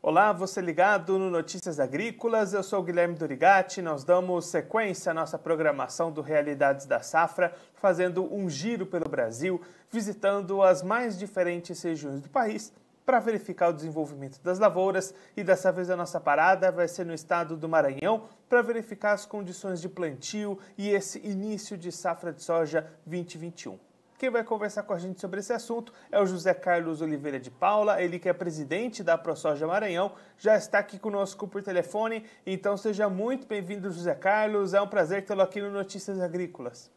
Olá, você ligado no Notícias Agrícolas, eu sou o Guilherme Dorigatti, nós damos sequência à nossa programação do Realidades da Safra, fazendo um giro pelo Brasil, visitando as mais diferentes regiões do país para verificar o desenvolvimento das lavouras, e dessa vez a nossa parada vai ser no estado do Maranhão para verificar as condições de plantio e esse início de safra de soja 2021. Quem vai conversar com a gente sobre esse assunto é o José Carlos Oliveira de Paula, ele que é presidente da ProSoja Maranhão, já está aqui conosco por telefone, então seja muito bem-vindo, José Carlos, é um prazer tê-lo aqui no Notícias Agrícolas.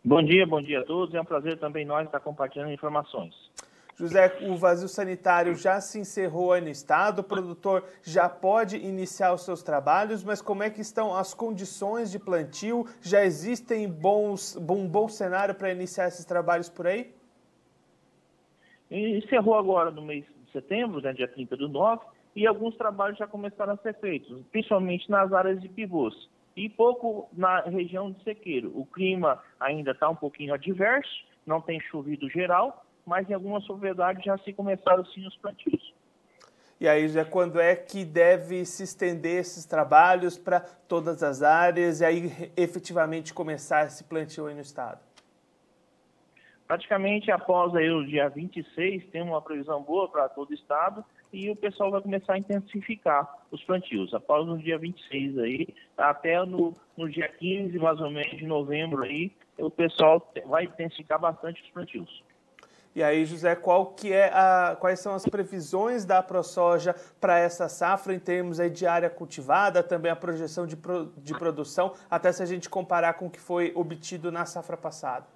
Bom dia a todos, é um prazer também nós estar compartilhando informações. José, o vazio sanitário já se encerrou aí no estado, o produtor já pode iniciar os seus trabalhos, mas como é que estão as condições de plantio? Já existem um bom cenário para iniciar esses trabalhos por aí? Encerrou agora no mês de setembro, né, dia 30/9, e alguns trabalhos já começaram a ser feitos, principalmente nas áreas de pivôs e pouco na região de sequeiro. O clima ainda está um pouquinho adverso, não tem chovido geral, mas em algumas propriedades já se começaram sim os plantios. E aí, já quando é que deve se estender esses trabalhos para todas as áreas e aí efetivamente começar esse plantio aí no estado? Praticamente após aí o dia 26, tem uma previsão boa para todo o estado e o pessoal vai começar a intensificar os plantios. Após o dia 26 aí, até no dia 15 mais ou menos de novembro aí, o pessoal vai intensificar bastante os plantios. E aí, José, quais são as previsões da ProSoja para essa safra em termos aí de área cultivada, também a projeção de produção, até se a gente comparar com o que foi obtido na safra passada?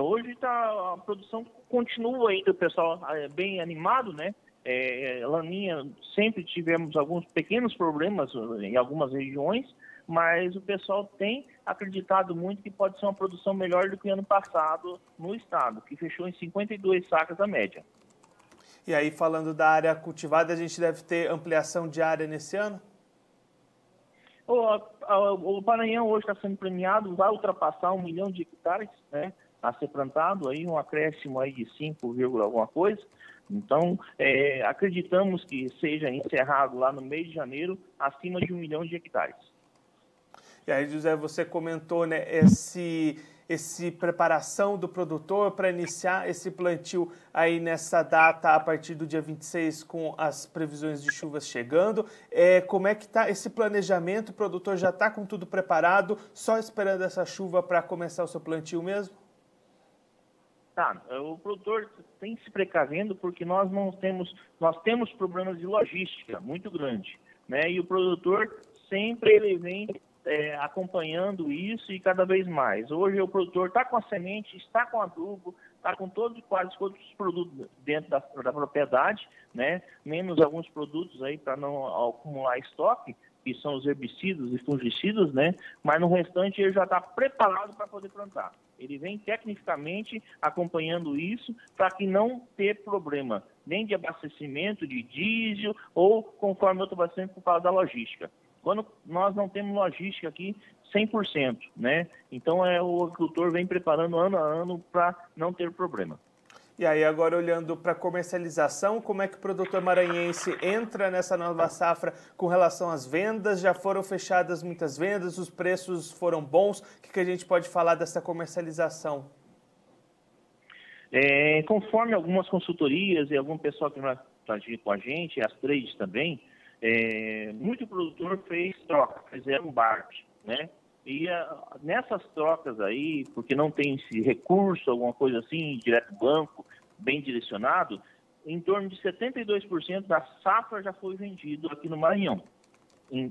Hoje a produção continua ainda, o pessoal bem animado, né? Laninha, sempre tivemos alguns pequenos problemas em algumas regiões, mas o pessoal tem acreditado muito que pode ser uma produção melhor do que o ano passado no estado, que fechou em 52 sacas a média. E aí, falando da área cultivada, a gente deve ter ampliação de área nesse ano? O Maranhão hoje está sendo premiado, vai ultrapassar 1 milhão de hectares, né, a ser plantado, aí um acréscimo aí de 5, alguma coisa. Então, acreditamos que seja encerrado lá no mês de janeiro, acima de 1 milhão de hectares. E aí, José, você comentou, né, esse preparação do produtor para iniciar esse plantio aí nessa data, a partir do dia 26, com as previsões de chuvas chegando. Como é que está esse planejamento? O produtor já está com tudo preparado, só esperando essa chuva para começar o seu plantio mesmo? O produtor tem se precavendo porque nós temos problemas de logística muito grande, né? E o produtor sempre ele vem acompanhando isso e cada vez mais. Hoje o produtor está com a semente, está com adubo, está com quase todos os produtos dentro da propriedade, né? Menos alguns produtos aí para não acumular estoque, que são os herbicidas e fungicidas, né? Mas no restante ele já está preparado para poder plantar. Ele vem tecnicamente acompanhando isso para que não ter problema nem de abastecimento de diesel ou conforme eu estou abastecendo por causa da logística. Quando nós não temos logística aqui 100%, né? Então o agricultor vem preparando ano a ano para não ter problema. E aí, agora olhando para a comercialização, como é que o produtor maranhense entra nessa nova safra com relação às vendas? Já foram fechadas muitas vendas, os preços foram bons? O que a gente pode falar dessa comercialização? Conforme algumas consultorias e algum pessoal que vai agir com a gente, as trades também, muito produtor fez troca, fizeram barter, né? E nessas trocas aí, porque não tem esse recurso, alguma coisa assim, direto do banco, bem direcionado, em torno de 72% da safra já foi vendido aqui no Maranhão.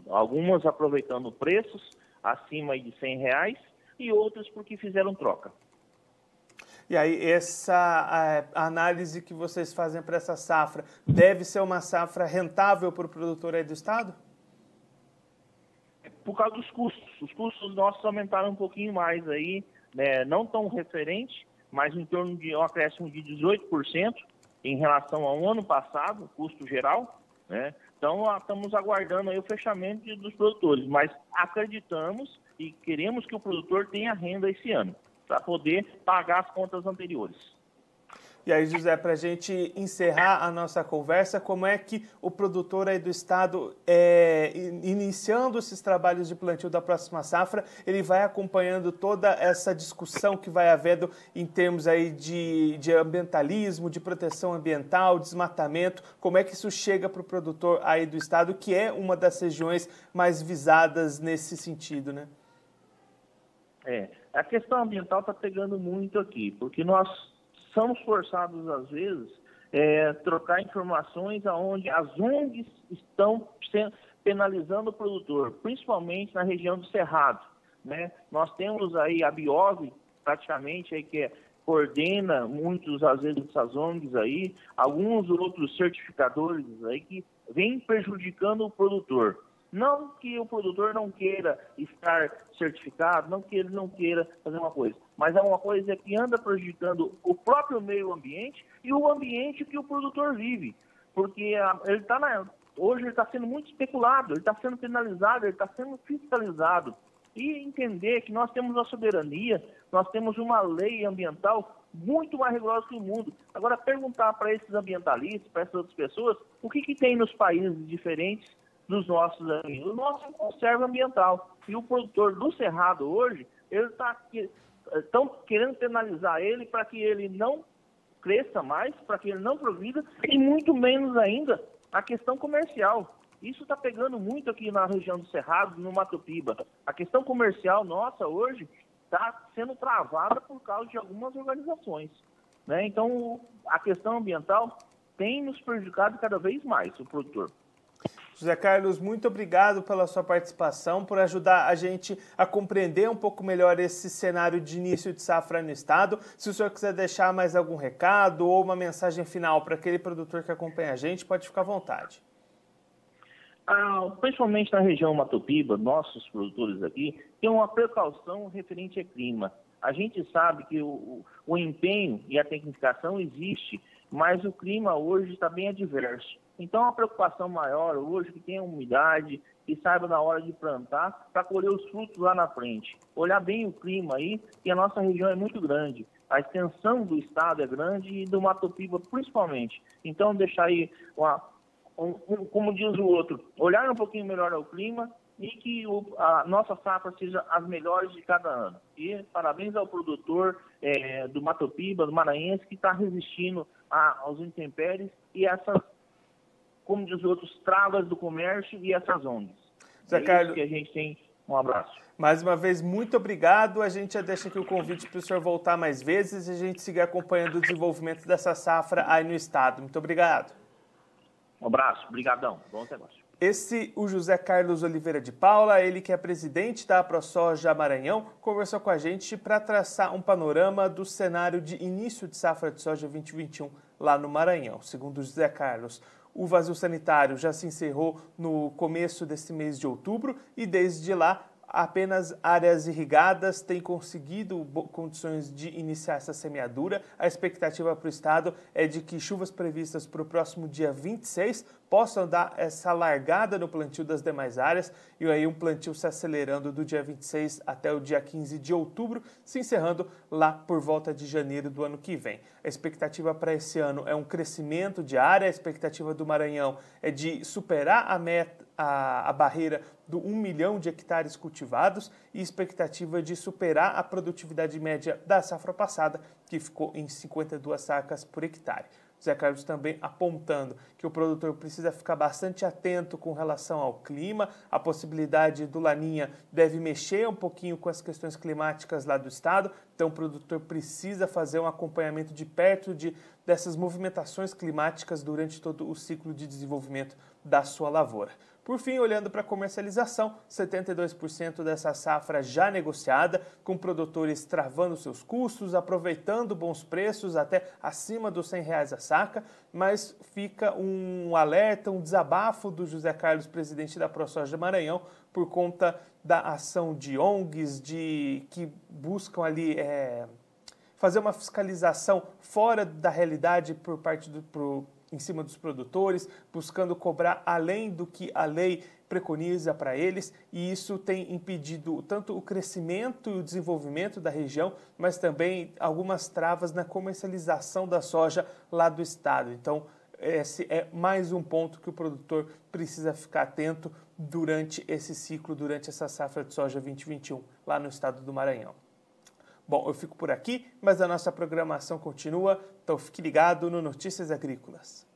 Algumas aproveitando preços acima de R$100 e outras porque fizeram troca. E aí, essa análise que vocês fazem para essa safra, deve ser uma safra rentável para o produtor aí do estado? Por causa dos custos. Os custos nossos aumentaram um pouquinho mais aí, né? Não tão referente, mas em torno de um acréscimo de 18% em relação ao ano passado, custo geral, né? Então, estamos aguardando aí o fechamento dos produtores, mas acreditamos e queremos que o produtor tenha renda esse ano, para poder pagar as contas anteriores. E aí, José, para a gente encerrar a nossa conversa, como é que o produtor aí do estado, iniciando esses trabalhos de plantio da próxima safra, ele vai acompanhando toda essa discussão que vai havendo em termos aí de ambientalismo, de proteção ambiental, desmatamento, como é que isso chega para o produtor aí do estado, que é uma das regiões mais visadas nesse sentido, né? A questão ambiental está pegando muito aqui, porque nós somos forçados, às vezes, a trocar informações onde as ONGs estão penalizando o produtor, principalmente na região do Cerrado, né? Nós temos aí a Biov, praticamente, aí, que coordena muitos, às vezes, essas ONGs aí, alguns outros certificadores aí que vêm prejudicando o produtor. Não que o produtor não queira estar certificado, não que ele não queira fazer uma coisa, mas é uma coisa que anda prejudicando o próprio meio ambiente e o ambiente que o produtor vive. Porque hoje ele está sendo muito especulado, ele está sendo penalizado, ele está sendo fiscalizado. E entender que nós temos a soberania, nós temos uma lei ambiental muito mais rigorosa que o mundo. Agora, perguntar para esses ambientalistas, para essas outras pessoas, o que tem nos países diferentes dos nossos aí? O nosso conserva ambiental. E o produtor do Cerrado hoje, estão querendo penalizar ele para que ele não cresça mais, para que ele não progrida, e muito menos ainda a questão comercial. Isso está pegando muito aqui na região do Cerrado, no Mato Piba. A questão comercial nossa hoje está sendo travada por causa de algumas organizações, né? Então, a questão ambiental tem nos prejudicado cada vez mais, o produtor. José Carlos, muito obrigado pela sua participação, por ajudar a gente a compreender um pouco melhor esse cenário de início de safra no estado. Se o senhor quiser deixar mais algum recado ou uma mensagem final para aquele produtor que acompanha a gente, pode ficar à vontade. Principalmente na região Mato Piba, nossos produtores aqui, tem uma precaução referente ao clima. A gente sabe que o empenho e a tecnificação existe, mas o clima hoje está bem adverso. Então, a preocupação maior hoje é que tenha umidade, que saiba na hora de plantar, para colher os frutos lá na frente. Olhar bem o clima aí, que a nossa região é muito grande. A extensão do estado é grande e do Mato Piba principalmente. Então, deixar aí, como diz o outro, olhar um pouquinho melhor ao clima e que a nossa safra seja as melhores de cada ano. E parabéns ao produtor do Mato Piba, do Maranhense, que está resistindo aos intempéries e essas, como diz outros, travas do comércio e essas ONGs. Zé Carlos, que a gente tem. Um abraço. Mais uma vez, muito obrigado. A gente já deixa aqui o convite para o senhor voltar mais vezes e a gente seguir acompanhando o desenvolvimento dessa safra aí no estado. Muito obrigado. Um abraço. Obrigadão. Bom negócio. O José Carlos Oliveira de Paula, ele que é presidente da AproSoja Maranhão, conversou com a gente para traçar um panorama do cenário de início de safra de soja 2021 lá no Maranhão. Segundo o José Carlos, o vazio sanitário já se encerrou no começo desse mês de outubro e desde lá apenas áreas irrigadas têm conseguido condições de iniciar essa semeadura. A expectativa para o estado é de que chuvas previstas para o próximo dia 26 possam dar essa largada no plantio das demais áreas e aí um plantio se acelerando do dia 26 até o dia 15 de outubro, se encerrando lá por volta de janeiro do ano que vem. A expectativa para esse ano é um crescimento de área, a expectativa do Maranhão é de superar a barreira do 1 milhão de hectares cultivados e expectativa de superar a produtividade média da safra passada, que ficou em 52 sacas por hectare. Zé Carlos também apontando que o produtor precisa ficar bastante atento com relação ao clima, a possibilidade do Laninha deve mexer um pouquinho com as questões climáticas lá do estado, então o produtor precisa fazer um acompanhamento de perto dessas movimentações climáticas durante todo o ciclo de desenvolvimento da sua lavoura. Por fim, olhando para a comercialização, 72% dessa safra já negociada, com produtores travando seus custos, aproveitando bons preços até acima dos R$100 a saca, mas fica um alerta, um desabafo do José Carlos, presidente da AproSoja Maranhão, por conta da ação de ONGs que buscam ali fazer uma fiscalização fora da realidade por parte em cima dos produtores, buscando cobrar além do que a lei preconiza para eles, e isso tem impedido tanto o crescimento e o desenvolvimento da região, mas também algumas travas na comercialização da soja lá do estado. Então, esse é mais um ponto que o produtor precisa ficar atento durante esse ciclo, durante essa safra de soja 2021, lá no estado do Maranhão. Bom, eu fico por aqui, mas a nossa programação continua, então fique ligado no Notícias Agrícolas.